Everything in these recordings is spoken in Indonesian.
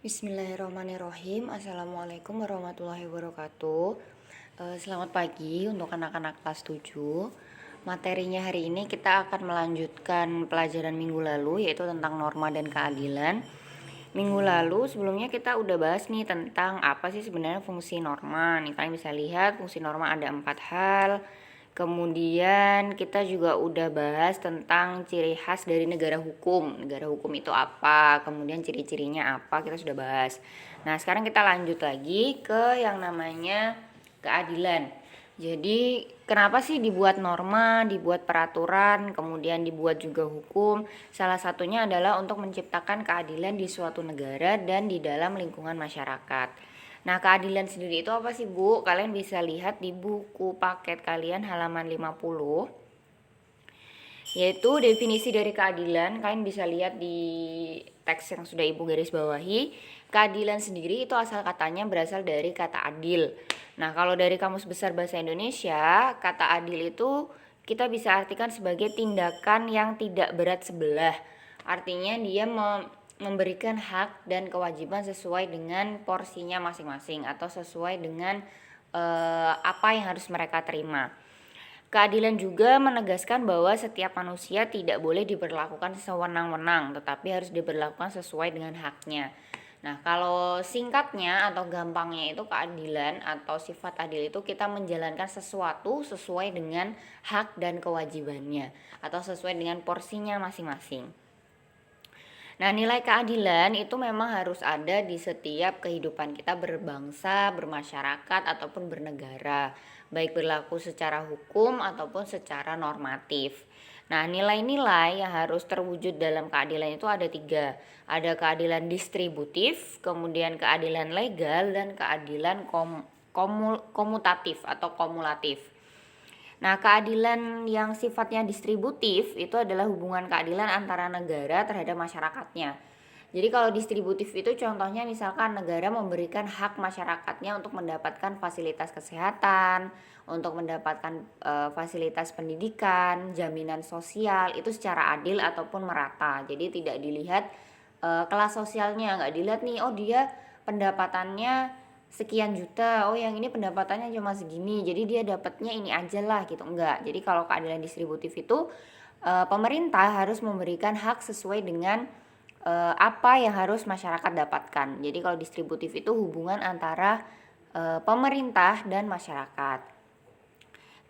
Bismillahirrahmanirrahim. Assalamualaikum warahmatullahi wabarakatuh. Selamat pagi untuk anak-anak kelas 7. Materinya hari ini kita akan melanjutkan pelajaran minggu lalu, yaitu tentang norma dan keadilan. Minggu lalu sebelumnya kita udah bahas nih tentang apa sih sebenarnya fungsi norma. Nih kalian bisa lihat fungsi norma ada 4 hal. Kemudian kita juga udah bahas tentang ciri khas dari negara hukum. Negara hukum itu apa, kemudian ciri-cirinya apa, kita sudah bahas. Nah, sekarang kita lanjut lagi ke yang namanya keadilan. Jadi, kenapa sih dibuat norma, dibuat peraturan, kemudian dibuat juga hukum? Salah satunya adalah untuk menciptakan keadilan di suatu negara dan di dalam lingkungan masyarakat. Nah, keadilan sendiri itu apa sih, Bu? Kalian bisa lihat di buku paket kalian halaman 50. Yaitu definisi dari keadilan. Kalian bisa lihat di teks yang sudah Ibu garis bawahi. Keadilan sendiri itu asal katanya berasal dari kata adil. Nah, kalau dari Kamus Besar Bahasa Indonesia, kata adil itu kita bisa artikan sebagai tindakan yang tidak berat sebelah. Artinya dia memberikan hak dan kewajiban sesuai dengan porsinya masing-masing atau sesuai dengan apa yang harus mereka terima. Keadilan juga menegaskan bahwa setiap manusia tidak boleh diberlakukan sewenang-wenang, tetapi harus diberlakukan sesuai dengan haknya. Nah, kalau singkatnya atau gampangnya itu keadilan atau sifat adil itu kita menjalankan sesuatu sesuai dengan hak dan kewajibannya atau sesuai dengan porsinya masing-masing. Nah, nilai keadilan itu memang harus ada di setiap kehidupan kita berbangsa, bermasyarakat, ataupun bernegara, baik berlaku secara hukum ataupun secara normatif. Nah, nilai-nilai yang harus terwujud dalam keadilan itu ada 3. Ada keadilan distributif, kemudian keadilan legal, dan keadilan komutatif atau kumulatif. Nah, keadilan yang sifatnya distributif itu adalah hubungan keadilan antara negara terhadap masyarakatnya. Jadi kalau distributif itu contohnya misalkan negara memberikan hak masyarakatnya untuk mendapatkan fasilitas kesehatan, untuk mendapatkan fasilitas pendidikan, jaminan sosial itu secara adil ataupun merata. Jadi tidak dilihat kelas sosialnya, nggak dilihat nih oh dia pendapatannya sekian juta, oh yang ini pendapatannya cuma segini, jadi dia dapatnya ini aja lah gitu. Enggak. Jadi kalau keadilan distributif itu pemerintah harus memberikan hak sesuai dengan apa yang harus masyarakat dapatkan. Jadi kalau distributif itu hubungan antara pemerintah dan masyarakat.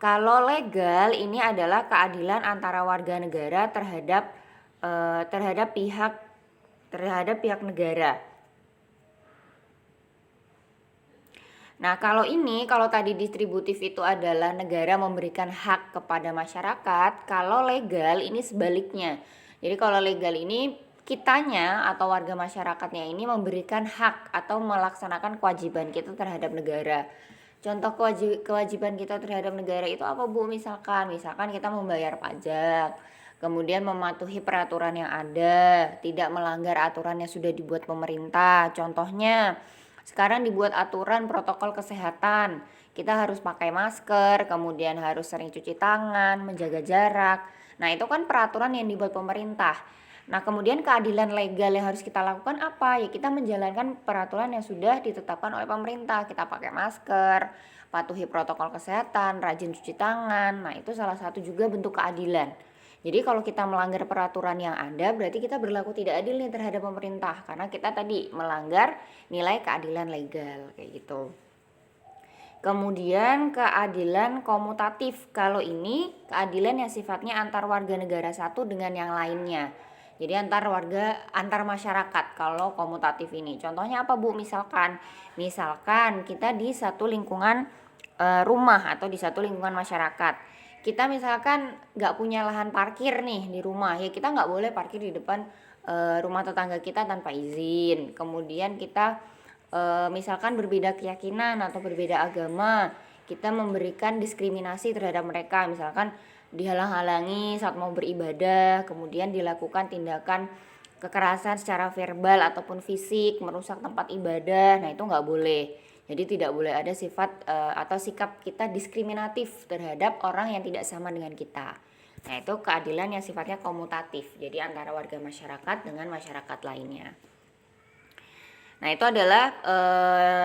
Kalau legal ini adalah keadilan antara warga negara terhadap pihak negara. Nah, kalau tadi distributif itu adalah negara memberikan hak kepada masyarakat, kalau legal ini sebaliknya. Jadi kalau legal ini kitanya atau warga masyarakatnya ini memberikan hak atau melaksanakan kewajiban kita terhadap negara. Contoh kewajiban kita terhadap negara itu apa, Bu? Misalkan kita membayar pajak, kemudian mematuhi peraturan yang ada, tidak melanggar aturan yang sudah dibuat pemerintah. Contohnya sekarang dibuat aturan protokol kesehatan. Kita harus pakai masker, kemudian harus sering cuci tangan, menjaga jarak. Nah, itu kan peraturan yang dibuat pemerintah. Nah, kemudian keadilan legal yang harus kita lakukan apa? Ya, kita menjalankan peraturan yang sudah ditetapkan oleh pemerintah. Kita pakai masker, patuhi protokol kesehatan, rajin cuci tangan. Nah, itu salah satu juga bentuk keadilan. Jadi kalau kita melanggar peraturan yang ada, berarti kita berlaku tidak adil nih terhadap pemerintah karena kita tadi melanggar nilai keadilan legal kayak gitu. Kemudian keadilan komutatif. Kalau ini keadilan yang sifatnya antar warga negara satu dengan yang lainnya. Jadi antar masyarakat kalau komutatif ini. Contohnya apa, Bu? Misalkan kita di satu lingkungan rumah atau di satu lingkungan masyarakat. Kita misalkan nggak punya lahan parkir nih di rumah, ya kita nggak boleh parkir di depan rumah tetangga kita tanpa izin. Kemudian kita misalkan berbeda keyakinan atau berbeda agama, kita memberikan diskriminasi terhadap mereka. Misalkan dihalang-halangi saat mau beribadah, kemudian dilakukan tindakan kekerasan secara verbal ataupun fisik, merusak tempat ibadah. Nah, itu nggak boleh. Jadi tidak boleh ada sifat atau sikap kita diskriminatif terhadap orang yang tidak sama dengan kita. Nah, itu keadilan yang sifatnya komutatif. Jadi antara warga masyarakat dengan masyarakat lainnya. Nah, itu adalah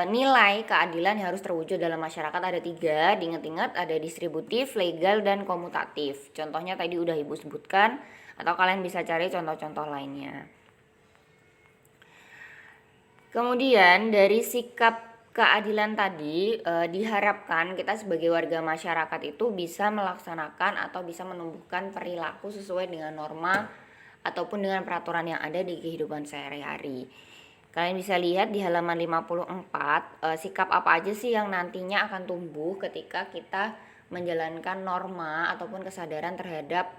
nilai keadilan yang harus terwujud dalam masyarakat. Ada 3, diingat-ingat, ada distributif, legal, dan komutatif. Contohnya tadi udah Ibu sebutkan, atau kalian bisa cari contoh-contoh lainnya. Kemudian dari sikap keadilan tadi diharapkan kita sebagai warga masyarakat itu bisa melaksanakan atau bisa menumbuhkan perilaku sesuai dengan norma ataupun dengan peraturan yang ada di kehidupan sehari-hari. Kalian bisa lihat di halaman 54 sikap apa aja sih yang nantinya akan tumbuh ketika kita menjalankan norma ataupun kesadaran terhadap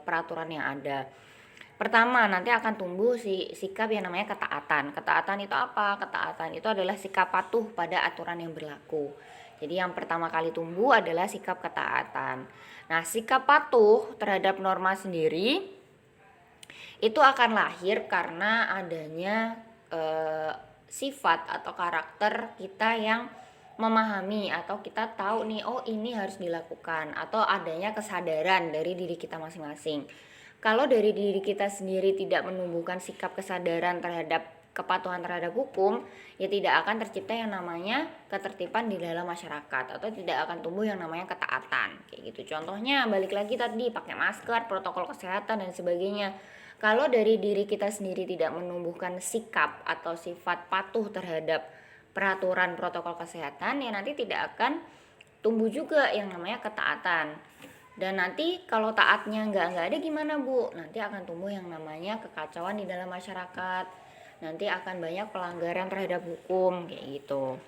peraturan yang ada. Pertama, nanti akan tumbuh sikap yang namanya ketaatan. Ketaatan itu apa? Ketaatan itu adalah sikap patuh pada aturan yang berlaku. Jadi yang pertama kali tumbuh adalah sikap ketaatan. Nah, sikap patuh terhadap norma sendiri itu akan lahir karena adanya sifat atau karakter kita yang memahami atau kita tahu nih, oh ini harus dilakukan, atau adanya kesadaran dari diri kita masing-masing. Kalau dari diri kita sendiri tidak menumbuhkan sikap kesadaran terhadap kepatuhan terhadap hukum, ya tidak akan tercipta yang namanya ketertiban di dalam masyarakat, atau tidak akan tumbuh yang namanya ketaatan. Kayak gitu. Contohnya balik lagi tadi, pakai masker, protokol kesehatan dan sebagainya. Kalau dari diri kita sendiri tidak menumbuhkan sikap atau sifat patuh terhadap peraturan protokol kesehatan, ya nanti tidak akan tumbuh juga yang namanya ketaatan. Dan nanti kalau taatnya nggak ada gimana Bu? Nanti akan tumbuh yang namanya kekacauan di dalam masyarakat. Nanti akan banyak pelanggaran terhadap hukum kayak gitu.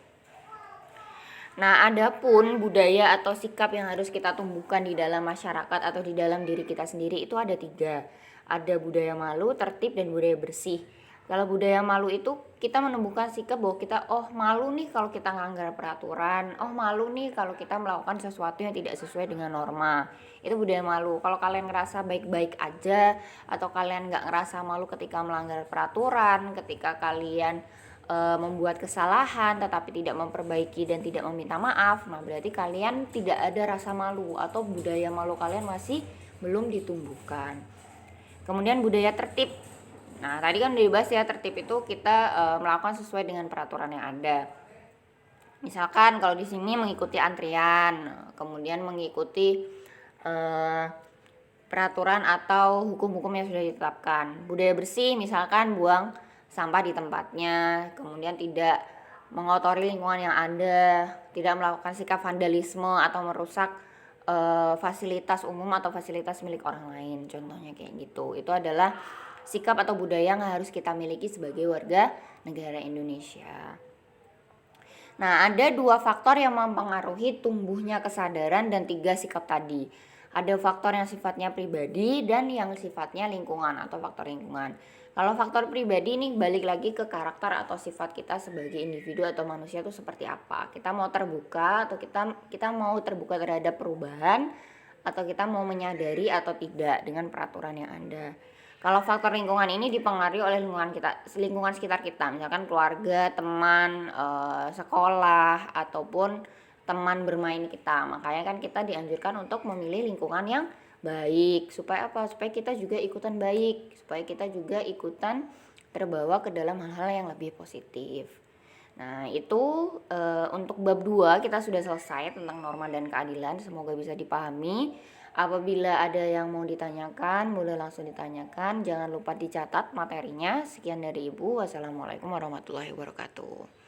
Nah, adapun budaya atau sikap yang harus kita tumbuhkan di dalam masyarakat atau di dalam diri kita sendiri itu ada 3. Ada budaya malu, tertib, dan budaya bersih. Kalau budaya malu itu kita menumbuhkan sikap bahwa kita malu nih kalau kita melanggar peraturan, malu nih kalau kita melakukan sesuatu yang tidak sesuai dengan norma. Itu budaya malu. Kalau kalian ngerasa baik-baik aja atau kalian nggak ngerasa malu ketika melanggar peraturan, ketika kalian membuat kesalahan tetapi tidak memperbaiki dan tidak meminta maaf, nah berarti kalian tidak ada rasa malu atau budaya malu kalian masih belum ditumbuhkan. Kemudian budaya tertib. Nah, tadi kan udah dibahas ya, tertib itu kita melakukan sesuai dengan peraturan yang ada. Misalkan kalau di sini mengikuti antrian, kemudian mengikuti peraturan atau hukum-hukum yang sudah ditetapkan. Budaya bersih misalkan buang sampah di tempatnya, kemudian tidak mengotori lingkungan yang ada, tidak melakukan sikap vandalisme atau merusak fasilitas umum atau fasilitas milik orang lain, contohnya kayak gitu. Itu adalah sikap atau budaya yang harus kita miliki sebagai warga negara Indonesia. Nah, ada 2 faktor yang mempengaruhi tumbuhnya kesadaran dan 3 sikap tadi. Ada faktor yang sifatnya pribadi dan yang sifatnya lingkungan atau faktor lingkungan. Kalau faktor pribadi nih balik lagi ke karakter atau sifat kita sebagai individu atau manusia itu seperti apa. Kita mau terbuka atau kita mau terbuka terhadap perubahan, atau kita mau menyadari atau tidak dengan peraturan yang ada. Kalau faktor lingkungan ini dipengaruhi oleh lingkungan sekitar kita, misalkan keluarga, teman, sekolah ataupun teman bermain kita. Makanya kan kita dianjurkan untuk memilih lingkungan yang baik. Supaya apa? Supaya kita juga ikutan baik, supaya kita juga ikutan terbawa ke dalam hal-hal yang lebih positif. Nah, itu untuk bab 2 kita sudah selesai tentang norma dan keadilan. Semoga bisa dipahami. Apabila ada yang mau ditanyakan, boleh langsung ditanyakan. Jangan lupa dicatat materinya. Sekian dari Ibu. Wassalamualaikum warahmatullahi wabarakatuh.